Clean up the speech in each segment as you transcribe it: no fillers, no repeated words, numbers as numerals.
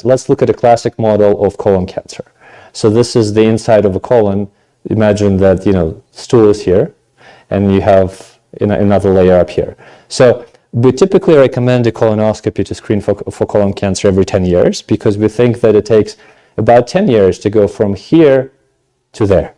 Let's look at a classic model of colon cancer. So this is the inside of a colon. Imagine that, stool is here, and you have another layer up here. So we typically recommend a colonoscopy to screen for colon cancer every 10 years because we think that it takes about 10 years to go from here to there.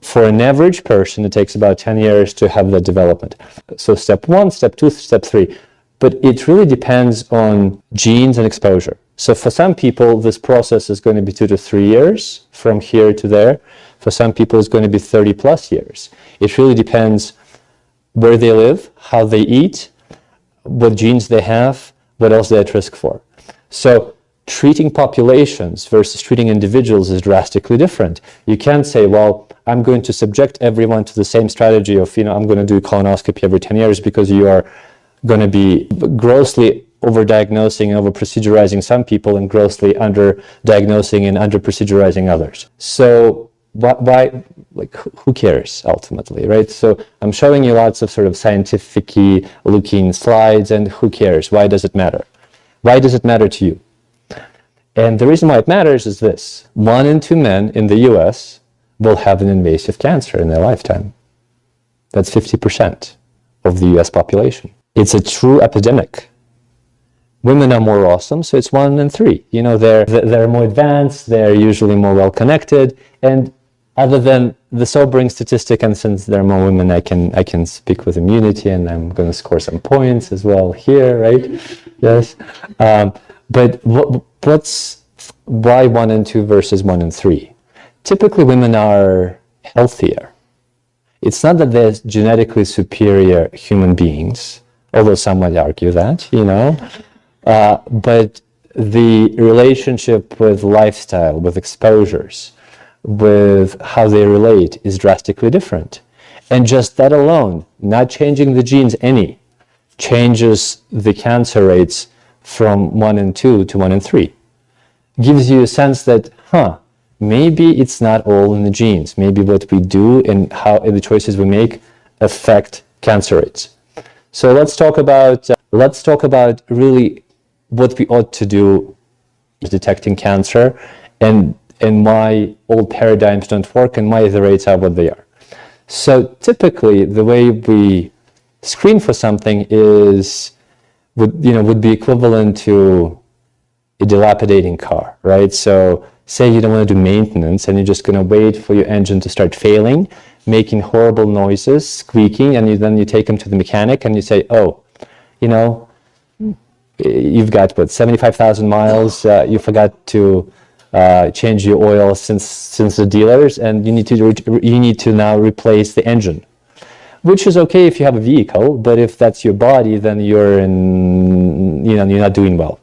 For an average person, it takes about 10 years to have that development. So step 1, step 2, step 3. But it really depends on genes and exposure. So for some people, this process is going to be 2 to 3 years from here to there. For some people, it's going to be 30 plus years. It really depends where they live, how they eat, what genes they have, what else they're at risk for. So treating populations versus treating individuals is drastically different. You can't say, well, I'm going to subject everyone to the same strategy of, I'm going to do colonoscopy every 10 years because you are going to be grossly overdiagnosing and over-procedurizing some people and grossly under-diagnosing and under-procedurizing others. So why, who cares ultimately, right? So I'm showing you lots of sort of scientific-y looking slides, and who cares? Why does it matter? Why does it matter to you? And the reason why it matters is this. 1 in 2 men in the US will have an invasive cancer in their lifetime. That's 50% of the US population. It's a true epidemic. Women are more awesome, so it's 1 in 3. They're more advanced, they're usually more well-connected, and other than the sobering statistic, and since there are more women, I can speak with immunity, and I'm going to score some points as well here, right? Yes. But why 1 in 2 versus 1 in 3? Typically, women are healthier. It's not that they're genetically superior human beings, although some might argue that, but the relationship with lifestyle, with exposures, with how they relate is drastically different. And just that alone, not changing the genes any, changes the cancer rates from 1 in 2 to 1 in 3. Gives you a sense that, maybe it's not all in the genes. Maybe what we do and how the choices we make affect cancer rates. So let's talk about really what we ought to do detecting cancer and why old paradigms don't work and why the rates are what they are. So typically, the way we screen for something would be equivalent to a dilapidating car, right? So say you don't want to do maintenance and you're just going to wait for your engine to start failing, making horrible noises, squeaking, and then you take them to the mechanic and you say, you've got 75,000 miles, you forgot to change your oil since the dealers, and you need to now replace the engine, which is okay if you have a vehicle, but if that's your body, then you're not doing well.